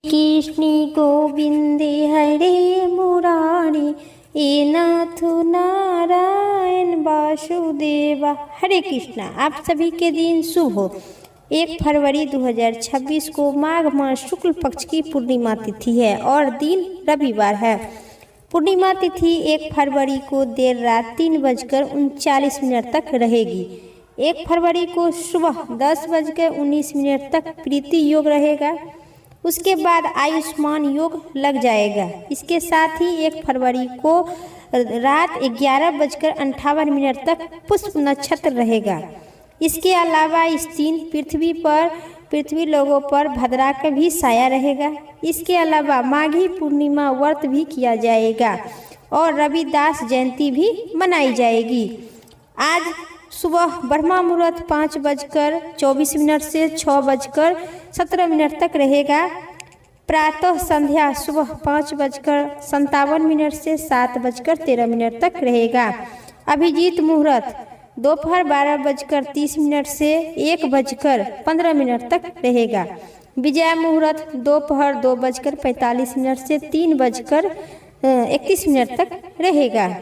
कृष्ण गोविंदे हरे मुरारी ए नाथ नारायण वासुदेवा। हरे कृष्णा। आप सभी के दिन शुभ हो। 1 फरवरी 2026 को माघ मास शुक्ल पक्ष की पूर्णिमा तिथि है और दिन रविवार है। पूर्णिमा तिथि 1 फरवरी को देर रात 3:39 तक रहेगी। 1 फरवरी को सुबह 10:19 तक प्रीति योग रहेगा। उसके बाद आयुष्मान योग लग जाएगा। इसके साथ ही 1 फरवरी को रात 11:58 तक पुष्प नक्षत्र रहेगा। इसके अलावा इस दिन पृथ्वी लोगों पर भद्रा का भी साया रहेगा। इसके अलावा माघी पूर्णिमा व्रत भी किया जाएगा और रविदास जयंती भी मनाई जाएगी। आज सुबह ब्रह्मा मुहूर्त 5:24 से 6:17 तक रहेगा। प्रातः संध्या सुबह 5:57 से 7:13 तक रहेगा। अभिजीत मुहूर्त दोपहर 12:30 से 1:15 तक रहेगा। विजय मुहूर्त दोपहर 2:45 से 3:31 तक रहेगा।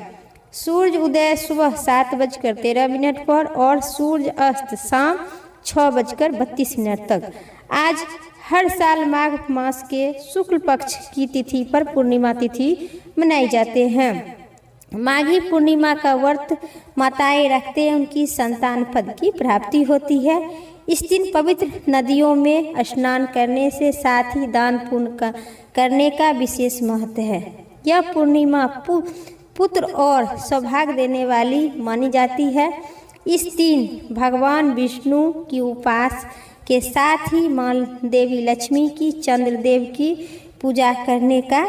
सूर्य उदय सुबह 7:13 पर और सूर्य अस्त शाम 6:32 तक। आज हर साल माघ मास के शुक्ल पक्ष की तिथि पर पूर्णिमा तिथि मनाई जाते हैं। माघी पूर्णिमा का व्रत माताएं रखते हैं, उनकी संतान पद की प्राप्ति होती है। इस दिन पवित्र नदियों में स्नान करने से साथ ही दान पुण्य करने का विशेष महत्व है। यह पूर्णिमा पुत्र और सौभाग्य देने वाली मानी जाती है। इस दिन भगवान विष्णु की उपास के साथ ही माँ देवी लक्ष्मी की चंद्रदेव की पूजा करने का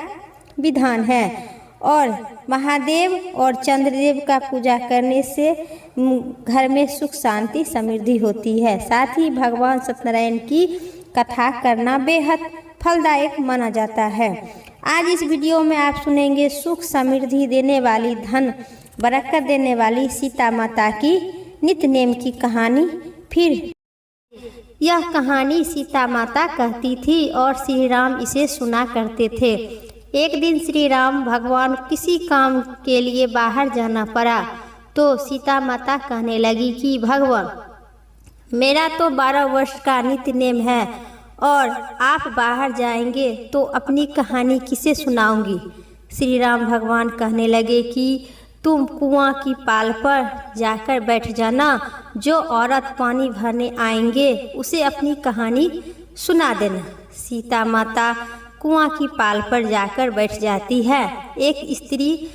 विधान है और महादेव और चंद्रदेव का पूजा करने से घर में सुख शांति समृद्धि होती है। साथ ही भगवान सत्यनारायण की कथा करना बेहद फलदायक माना जाता है। आज इस वीडियो में आप सुनेंगे सुख समृद्धि देने वाली, धन बरकत देने वाली सीता माता की नित्य नेम की कहानी। फिर यह कहानी सीता माता कहती थी और श्री राम इसे सुना करते थे। एक दिन श्री राम भगवान किसी काम के लिए बाहर जाना पड़ा तो सीता माता कहने लगी कि भगवान, मेरा तो 12 वर्ष का नित्य नेम है और आप बाहर जाएंगे तो अपनी कहानी किसे सुनाऊंगी। श्री राम भगवान कहने लगे कि तुम कुआं की पाल पर जाकर बैठ जाना, जो औरत पानी भरने आएंगे उसे अपनी कहानी सुना देना। सीता माता कुआं की पाल पर जाकर बैठ जाती है। एक स्त्री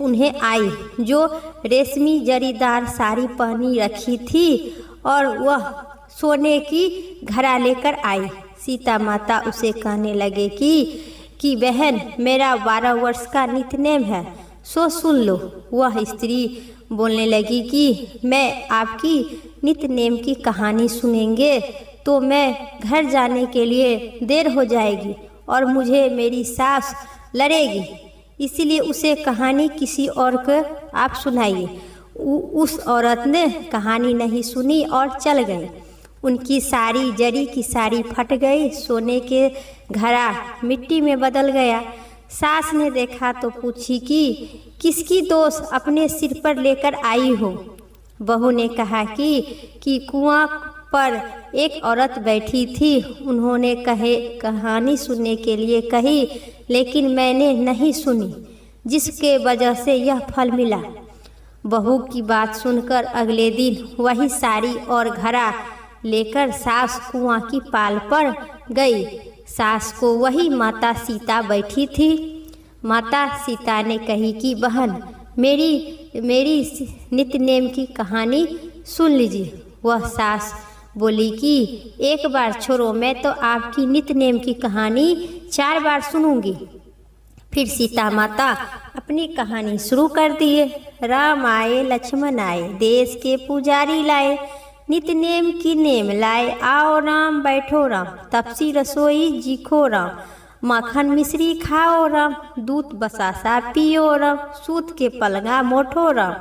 उन्हें आई जो रेशमी जरीदार साड़ी पहनी रखी थी और वह सोने की घड़ा लेकर आई। सीता माता उसे कहने लगे कि बहन, मेरा 12 वर्ष का नित्य नेम है, सो सुन लो। वह स्त्री बोलने लगी कि मैं आपकी नित्य नेम की कहानी सुनेंगे तो मैं घर जाने के लिए देर हो जाएगी और मुझे मेरी सास लड़ेगी, इसीलिए उसे कहानी किसी और को आप सुनाइए। उस औरत ने कहानी नहीं सुनी और चल गई। उनकी सारी जरी की साड़ी फट गई, सोने के घड़ा मिट्टी में बदल गया। सास ने देखा तो पूछी कि किसकी दोष अपने सिर पर लेकर आई हो। बहू ने कहा कि कुआं पर एक औरत बैठी थी, उन्होंने कहानी सुनने के लिए कही, लेकिन मैंने नहीं सुनी, जिसके वजह से यह फल मिला। बहू की बात सुनकर अगले दिन वही साड़ी और घड़ा लेकर सास कुआं की पाल पर गई। सास को वही माता सीता बैठी थी। माता सीता ने कही कि बहन, मेरी नित्य नेम की कहानी सुन लीजिए। वह सास बोली कि एक बार छोड़ो, मैं तो आपकी नित्य नेम की कहानी 4 बार सुनूंगी। फिर सीता माता अपनी कहानी शुरू कर दिए। राम आए लक्ष्मण आए, देश के पुजारी लाए, नित्य नेम की नेम लाए, आओ राम बैठो राम, तपसी रसोई जीखो राम, माखन मिश्री खाओ राम, दूध बसासा पियो राम, सूत के पलंगा मोठो राम,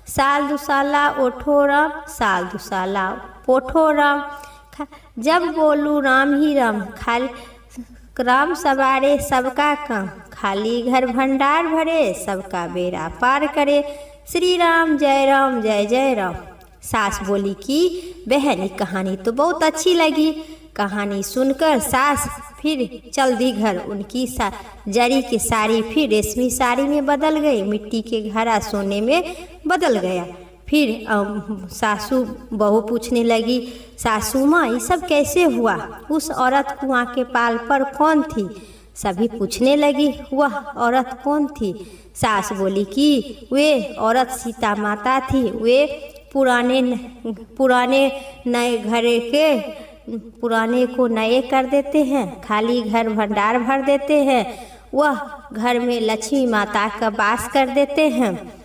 साल दुसाला ओठो राम, साल दुसाला पोठो राम, जब बोलू राम ही राम, राम सवारे सबका काम, खाली घर भंडार भरे, सबका बेड़ा पार करे। श्री राम जय जय राम। सास बोली कि बहन ये कहानी तो बहुत अच्छी लगी। कहानी सुनकर सास फिर चल दी घर। उनकी जरी की साड़ी फिर रेशमी साड़ी में बदल गई, मिट्टी के घड़ा सोने में बदल गया। फिर सासू बहू पूछने लगी, सासू माँ ये सब कैसे हुआ? उस औरत कुआं के पाल पर कौन थी? सभी पूछने लगी वह औरत कौन थी? सास बोली कि वे औरत सीता माता थी। वे पुराने नए घर के पुराने को नए कर देते हैं, खाली घर भंडार भर देते हैं। वह घर में लक्ष्मी माता का वास कर देते हैं।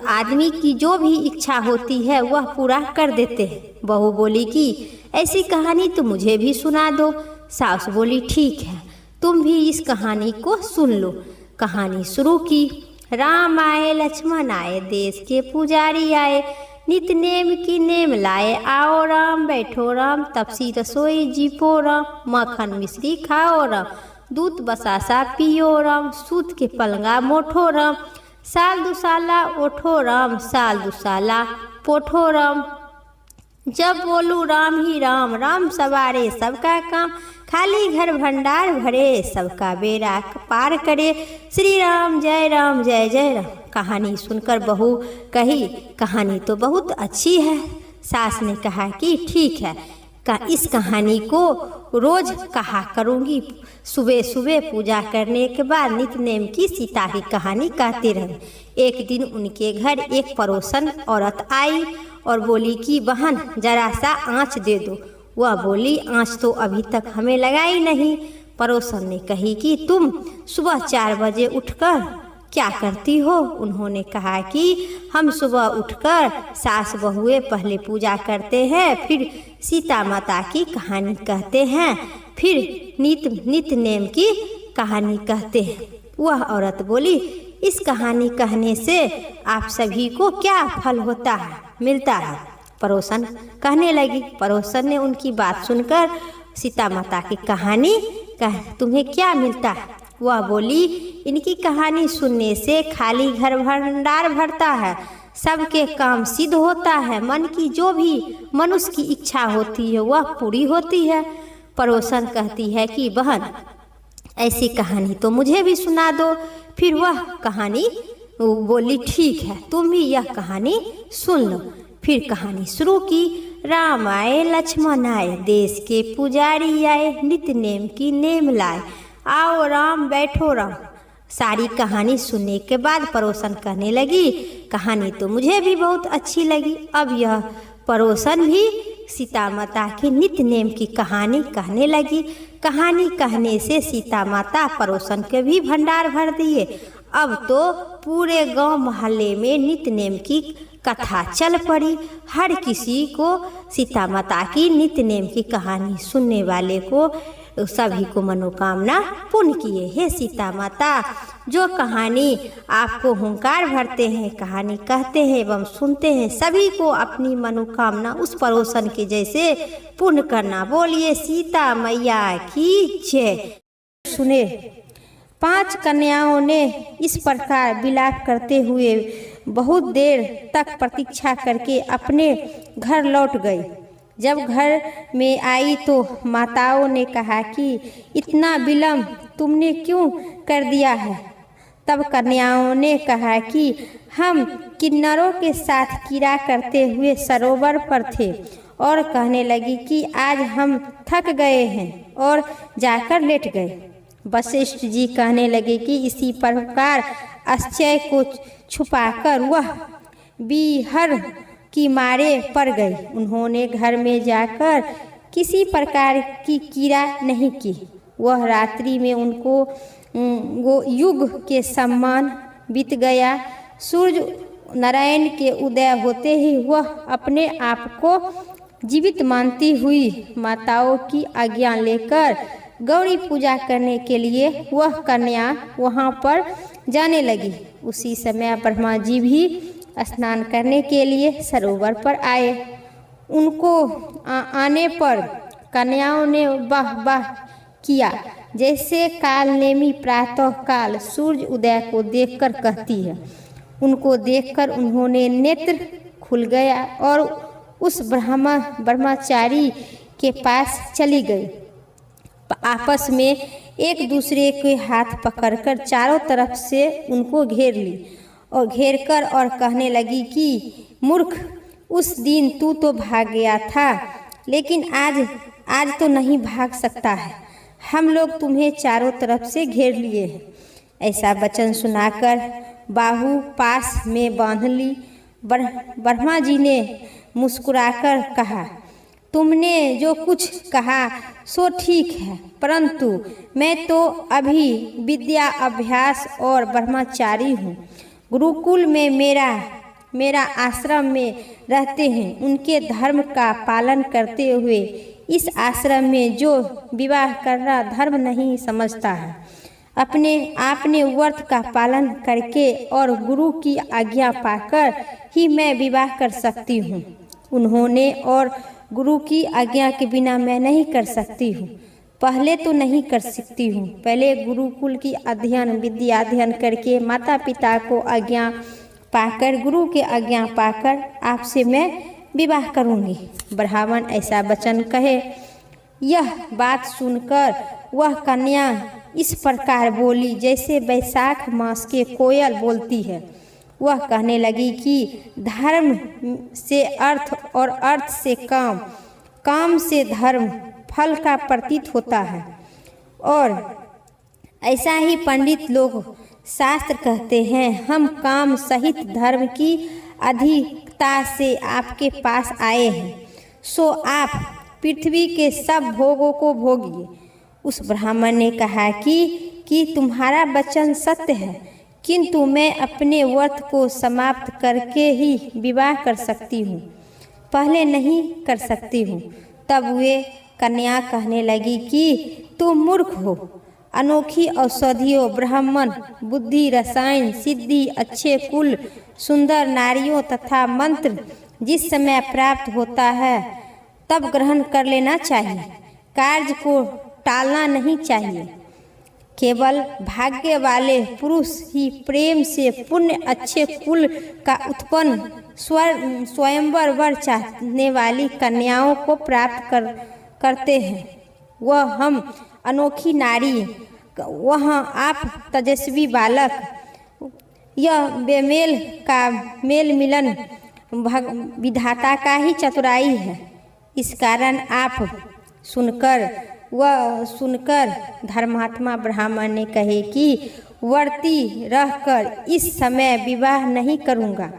आदमी की जो भी इच्छा होती है वह पूरा कर देते हैं। बहू बोली कि ऐसी कहानी तो मुझे भी सुना दो। सास बोली ठीक है, तुम भी इस कहानी को सुन लो। कहानी शुरू की। राम आए लक्ष्मण आए, देश के पुजारी आए, नित नेम की नेम लाए। आओ राम बैठो राम, तपसी रसोई जीपो राम, मक्खन मिश्री खाओ राम, दूध बसासा पियो राम, सूत के पलंगा मोठो राम, साल दुसाला ओठो राम, साल दुसाला पोठो राम। जब बोलू राम ही राम, राम सवारे सबका काम, खाली घर भंडार भरे, सबका बेड़ा पार करे। श्री राम जय जय राम। कहानी सुनकर बहू कही कहानी तो बहुत अच्छी है। सास ने कहा कि ठीक है, इस कहानी को रोज कहा करूँगी। सुबह सुबह पूजा करने के बाद नित्य नेम की सीता की कहानी कहते रहे। एक दिन उनके घर एक पड़ोसन औरत आई और बोली कि बहन जरा सा आँच दे दो। वह बोली आँच तो अभी तक हमें लगाई नहीं। पड़ोसन ने कही कि तुम सुबह 4 बजे उठकर क्या करती हो? उन्होंने कहा कि हम सुबह उठकर सास बहुए पहले पूजा करते हैं, फिर सीता माता की कहानी कहते हैं, फिर नित्य नेम की कहानी कहते हैं। वह औरत बोली इस कहानी कहने से आप सभी को क्या फल होता है, मिलता है? पड़ोसन कहने लगी। पड़ोसन ने उनकी बात सुनकर सीता माता की कहानी कह तुम्हें क्या मिलता है? वह बोली इनकी कहानी सुनने से खाली घर भंडार भरता है, सबके काम सिद्ध होता है, मन की जो भी मनुष्य की इच्छा होती है वह पूरी होती है। पड़ोसन कहती है कि बहन ऐसी कहानी तो मुझे भी सुना दो। फिर वह कहानी बोली ठीक है, तुम भी यह कहानी सुन लो। फिर कहानी शुरू की। राम आए लक्ष्मण आए, देश के पुजारी आए, नित्य नेम की नेम लाए। आओ राम बैठो राम। सारी कहानी सुनने के बाद पड़ोसन कहने लगी कहानी तो मुझे भी बहुत अच्छी लगी। अब यह पड़ोसन भी सीता माता की नित्य नेम की कहानी कहने लगी। कहानी कहने से सीता माता पड़ोसन के भी भंडार भर दिए। अब तो पूरे गांव मोहल्ले में नित्य नेम की कथा चल पड़ी। हर किसी को सीता माता की नित्य नेम की कहानी सुनने वाले को सभी को मनोकामना पूर्ण किए। हे सीता माता, जो कहानी आपको हुंकार भरते हैं, कहानी कहते हैं एवं सुनते हैं, सभी को अपनी मनोकामना उस पड़ोसन के जैसे पूर्ण करना। बोलिए सीता मैया की जय। सुने 5 कन्याओं ने इस प्रकार विलाप करते हुए बहुत देर तक प्रतीक्षा करके अपने घर लौट गई। जब घर में आई तो माताओं ने कहा कि इतना विलम्ब तुमने क्यों कर दिया है? तब कन्याओं ने कहा कि हम किन्नरों के साथ क्रीड़ा करते हुए सरोवर पर थे और कहने लगी कि आज हम थक गए हैं और जाकर लेट गए। वशिष्ठ जी कहने लगे कि इसी प्रकार आश्चर्य को छुपाकर वह बीहर की मारे पड़ गई। उन्होंने घर में जाकर किसी प्रकार की क्रीड़ा नहीं की। वह रात्रि में उनको युग के समान बीत गया। सूर्य नारायण के उदय होते ही वह अपने आप को जीवित मानती हुई माताओं की आज्ञा लेकर गौरी पूजा करने के लिए वह कन्या वहां पर जाने लगी। उसी समय ब्रह्मा जी भी स्नान करने के लिए सरोवर पर आए। उनको आने पर कन्याओं ने वाह वाह किया। जैसे कालनेमी प्रातः काल सूर्य उदय को देखकर कहती है। उनको देखकर उन्होंने नेत्र खुल गया और उस ब्रह्मचारी के पास चली गई। आपस में एक दूसरे के हाथ पकड़कर चारों तरफ से उनको घेर ली और घेरकर और कहने लगी कि मूर्ख, उस दिन तू तो भाग गया था, लेकिन आज तो नहीं भाग सकता है। हम लोग तुम्हें चारों तरफ से घेर लिए हैं। ऐसा वचन सुनाकर बाहु पास में बांध ली। ब्रह्मा जी ने मुस्कुराकर कहा, तुमने जो कुछ कहा सो ठीक है, परंतु मैं तो अभी विद्या अभ्यास और ब्रह्मचारी हूँ। गुरुकुल में मेरा आश्रम में रहते हैं। उनके धर्म का पालन करते हुए इस आश्रम में जो विवाह करना धर्म नहीं समझता है, आपने व्रत का पालन करके और गुरु की आज्ञा पाकर ही मैं विवाह कर सकती हूँ। उन्होंने और गुरु की आज्ञा के बिना मैं नहीं कर सकती हूँ। पहले तो नहीं कर सकती हूँ। पहले गुरुकुल की विद्या अध्ययन करके माता पिता को आज्ञा पाकर, गुरु के आज्ञा पाकर आपसे मैं विवाह करूँगी। ब्राह्मण ऐसा वचन कहे। यह बात सुनकर वह कन्या इस प्रकार बोली जैसे वैशाख मास के कोयल बोलती है। वह कहने लगी कि धर्म से अर्थ और अर्थ से काम, काम से धर्म फल का प्रतीत होता है। और ऐसा ही पंडित लोग शास्त्र कहते हैं। हम काम सहित धर्म की अधिकता से आपके पास आए हैं, सो आप पृथ्वी के सब भोगों को भोगिए। उस ब्राह्मण ने कहा कि तुम्हारा वचन सत्य है, किंतु मैं अपने व्रत को समाप्त करके ही विवाह कर सकती हूँ, पहले नहीं कर सकती हूँ। तब वे कन्या कहने लगी कि तुम मूर्ख हो। अनोखी औषधियों, ब्राह्मण, बुद्धि, रसायन, सिद्धि, अच्छे कुल, सुंदर नारियों तथा मंत्र जिस समय प्राप्त होता है तब ग्रहण कर लेना चाहिए। कार्य को टालना नहीं चाहिए। केवल भाग्य वाले पुरुष ही प्रेम से पुण्य अच्छे कुल का उत्पन्न स्वयंवर वर चाहने वाली कन्याओं को प्राप्त करते हैं। वह हम अनोखी नारी, वह आप तेजस्वी बालक। यह बेमेल का मेल मिलन विधाता का ही चतुराई है। इस कारण आप सुनकर धर्मात्मा ब्राह्मण ने कहे कि वर्ती रहकर इस समय विवाह नहीं करूँगा।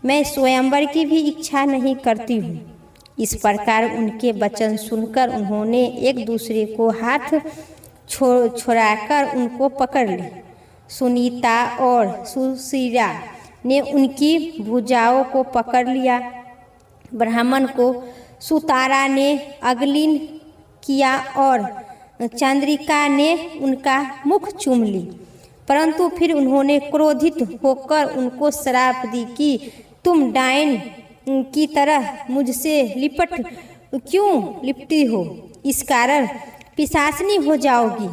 मैं स्वयंवर की भी इच्छा नहीं करती हूँ। इस प्रकार उनके वचन सुनकर उन्होंने एक दूसरे को हाथ छोड़ाकर उनको पकड़ ली। सुनीता और सुशीला ने उनकी भुजाओं को पकड़ लिया। ब्राह्मण को सुतारा ने अगलीन किया और चंद्रिका ने उनका मुख चूम ली, परंतु फिर उन्होंने क्रोधित होकर उनको श्राप दी कि तुम डायन की तरह मुझसे लिपटी हो, इस कारण पिशाचनी हो जाओगी।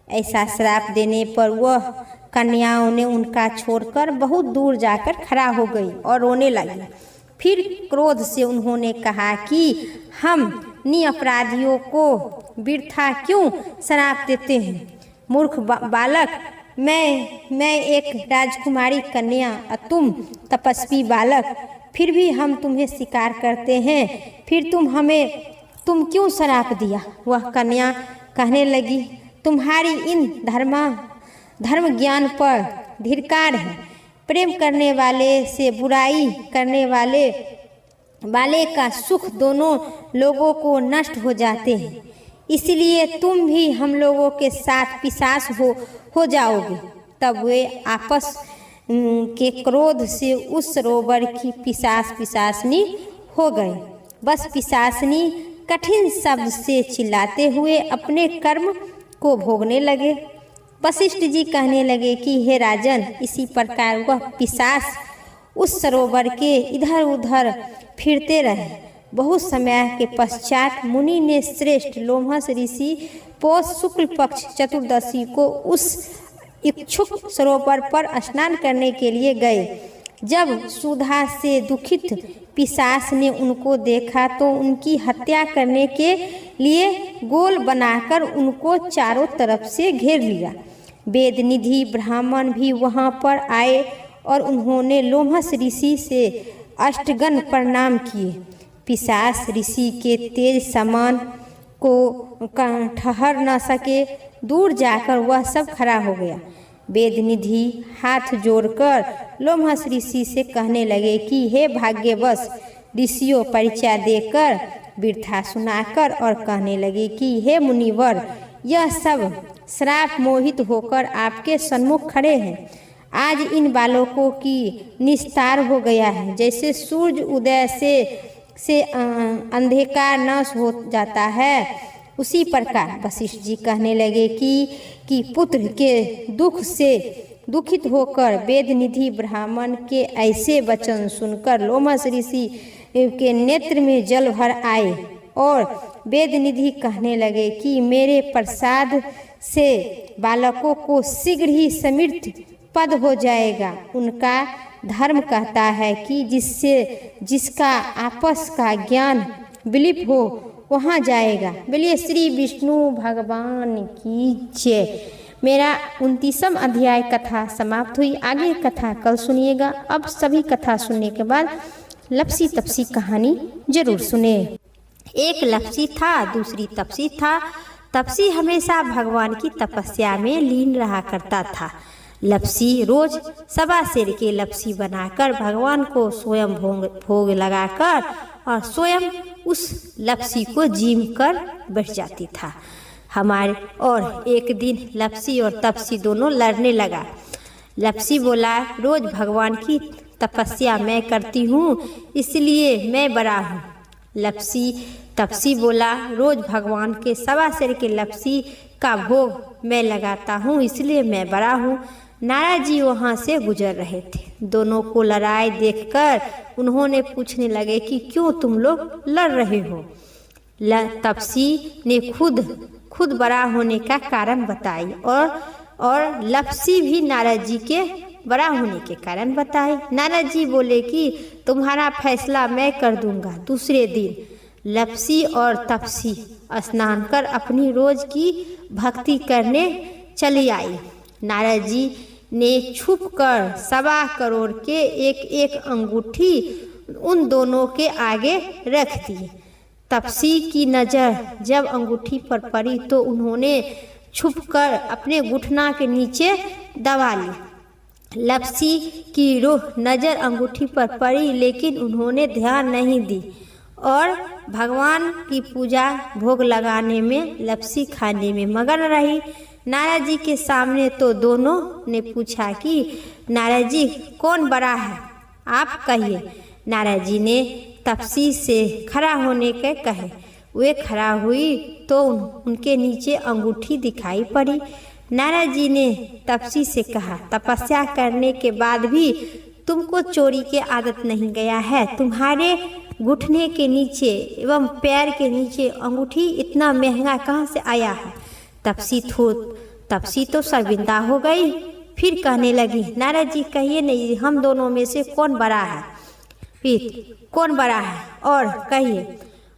ऐसा श्राप देने पर वह कन्याओं ने उनका छोड़कर बहुत दूर जाकर खड़ा हो गई और रोने लगी। फिर क्रोध से उन्होंने कहा कि हम निरपराधियों को वृथा क्यों श्राप देते हैं। मूर्ख बालक, मैं एक राजकुमारी कन्या और तुम तपस्वी बालक, फिर भी हम तुम्हें स्वीकार करते हैं, फिर तुम क्यों श्राप दिया। वह कन्या कहने लगी, तुम्हारी इन धर्म ज्ञान पर धिक्कार है। प्रेम करने वाले से बुराई करने वाले का सुख दोनों लोगों को नष्ट हो जाते हैं, इसलिए तुम भी हम लोगों के साथ पिशाच हो जाओगे। तब वे आपस के क्रोध से उस सरोवर की पिशाचनी हो गए। बस पिशाचनी कठिन शब्द से चिल्लाते हुए अपने कर्म को भोगने लगे। वशिष्ठ जी कहने लगे कि हे राजन, इसी प्रकार वह पिशाच उस सरोवर के इधर उधर फिरते रहे। बहुत समय के पश्चात मुनि ने श्रेष्ठ लोमहर्ष ऋषि पौष शुक्ल पक्ष चतुर्दशी को उस इच्छुक सरोवर पर स्नान करने के लिए गए। जब सुधा से दुखित पिशाच ने उनको देखा तो उनकी हत्या करने के लिए गोल बनाकर उनको चारों तरफ से घेर लिया। वेदनिधि ब्राह्मण भी वहां पर आए और उन्होंने लोमहर्ष ऋषि से अष्टगन प्रणाम किए। पिशाच ऋषि के तेज समान को ठहर न सके, दूर जाकर वह सब खड़ा हो गया। वेदनिधि हाथ जोड़कर लोमहर्ष ऋषि से कहने लगे कि हे भाग्यवश ऋषियों, परिचय देकर वृथा सुनाकर और कहने लगे कि हे मुनिवर, यह सब श्राप मोहित होकर आपके सन्मुख खड़े हैं। आज इन बालकों की निस्तार हो गया है। जैसे सूर्य उदय से अंधकार नाश हो जाता है, उसी प्रकार वशिष्ठ जी कहने लगे कि पुत्र के दुख से दुखित होकर वेदनिधि ब्राह्मण के ऐसे वचन सुनकर लोमहर्ष ऋषि के नेत्र में जल भर आए और वेदनिधि कहने लगे कि मेरे प्रसाद से बालकों को शीघ्र ही समृद्ध पद हो जाएगा। उनका धर्म कहता है कि जिसका आपस का ज्ञान विलिप हो वहाँ जाएगा। बोलिए श्री विष्णु भगवान की जय। मेरा 29वां अध्याय कथा समाप्त हुई। आगे कथा कल सुनिएगा। अब सभी कथा सुनने के बाद लपसी तपसी कहानी जरूर सुने। एक लपसी था, दूसरी तपसी था। तपसी हमेशा भगवान की तपस्या में लीन रहा करता था। लपसी रोज सवा सेर के लपसी बनाकर भगवान को स्वयं भोग लगाकर और स्वयं उस लपसी को जीम कर बैठ जाती था। और एक दिन लपसी और तपसी दोनों लड़ने लगा। लपसी बोला, रोज भगवान की तपस्या मैं करती हूँ, इसलिए मैं बड़ा हूँ। तपसी बोला, रोज भगवान के सवा सेर के लपसी का भोग मैं लगाता हूँ, इसलिए मैं बड़ा हूँ। नारद जी वहाँ से गुजर रहे थे। दोनों को लड़ाई देखकर उन्होंने पूछने लगे कि क्यों तुम लोग लड़ रहे हो। तपसी ने खुद बड़ा होने का कारण बताई और लपसी भी नारद जी के बड़ा होने के कारण बताई। नारद जी बोले कि तुम्हारा फैसला मैं कर दूंगा। दूसरे दिन लपसी और तपसी स्नान कर अपनी रोज की भक्ति करने चली आई। नारद जी ने छुपकर 1.25 करोड़ के एक अंगूठी उन दोनों के आगे रख दी। तपसी की नज़र जब अंगूठी पर पड़ी तो उन्होंने छुपकर अपने घुटना के नीचे दबा ली। लपसी की नज़र अंगूठी पर पड़ी, लेकिन उन्होंने ध्यान नहीं दी और भगवान की पूजा भोग लगाने में, लपसी खाने में मगन रही। नारद जी के सामने तो दोनों ने पूछा कि नारद जी कौन बड़ा है, आप कहिए। नारद जी ने तपसी से खड़ा होने के कहे। वे खड़ा हुई तो उनके नीचे अंगूठी दिखाई पड़ी। नारद जी ने तपसी से कहा, तपस्या करने के बाद भी तुमको चोरी की आदत नहीं गया है। तुम्हारे घुटने के नीचे एवं पैर के नीचे अंगूठी इतना महंगा कहाँ से आया है। तपसी तो शर्मिंदा हो गई। फिर कहने लगी, नारद जी कहिए नहीं, हम दोनों में से कौन बड़ा है, फिर कौन बड़ा है और कहिए।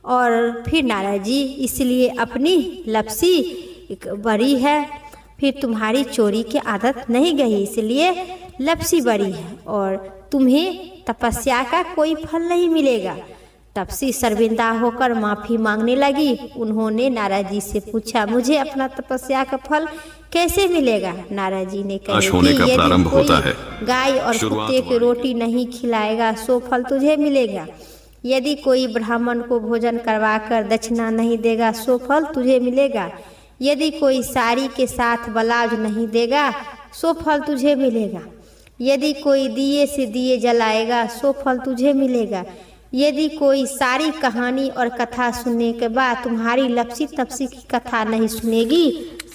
और फिर नारद जी, इसलिए अपनी लपसी बड़ी है, फिर तुम्हारी चोरी की आदत नहीं गई, इसलिए लपसी बड़ी है और तुम्हें तपस्या का कोई फल नहीं मिलेगा। तपसी शर्मिंदा होकर माफ़ी मांगने लगी। उन्होंने नारद जी से पूछा, मुझे अपना तपस्या का फल कैसे मिलेगा। नारद जी ने कहा कि यदि कोई गाय और कुत्ते की रोटी नहीं खिलाएगा सो फल तुझे मिलेगा। यदि कोई ब्राह्मण को भोजन करवाकर दक्षिणा नहीं देगा सो फल तुझे मिलेगा। यदि कोई साड़ी के साथ ब्लाउज नहीं देगा सो फल तुझे मिलेगा। यदि कोई दिए से दिए जलाएगा सो फल तुझे मिलेगा। यदि कोई सारी कहानी और कथा सुनने के बाद तुम्हारी लपसी तपसी की कथा नहीं सुनेगी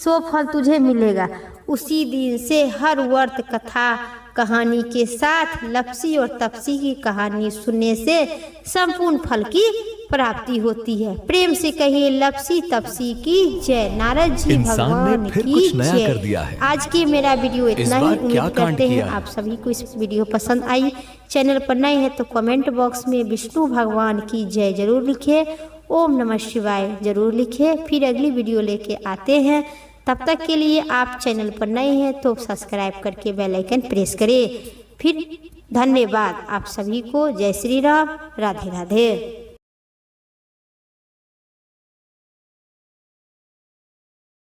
सो फल तुझे मिलेगा। उसी दिन से हर वर्त कथा कहानी के साथ लपसी और तपसी की कहानी सुनने से संपूर्ण फल की प्राप्ति होती है। प्रेम से कहिए लपसी तपसी की जय। नारद जी भगवान की जय। आज की मेरा वीडियो इतना ही। उम्मीद करते हैं आप सभी को इस वीडियो पसंद आई। चैनल पर नए हैं तो कमेंट बॉक्स में विष्णु भगवान की जय जरूर लिखिए, ओम नमः शिवाय जरूर लिखिए। फिर अगली वीडियो लेके आते हैं। तब तक के लिए आप चैनल पर नए हैं तो सब्सक्राइब करके बेल आइकन प्रेस करें। फिर धन्यवाद आप सभी को। जय श्री राम, राधे राधे।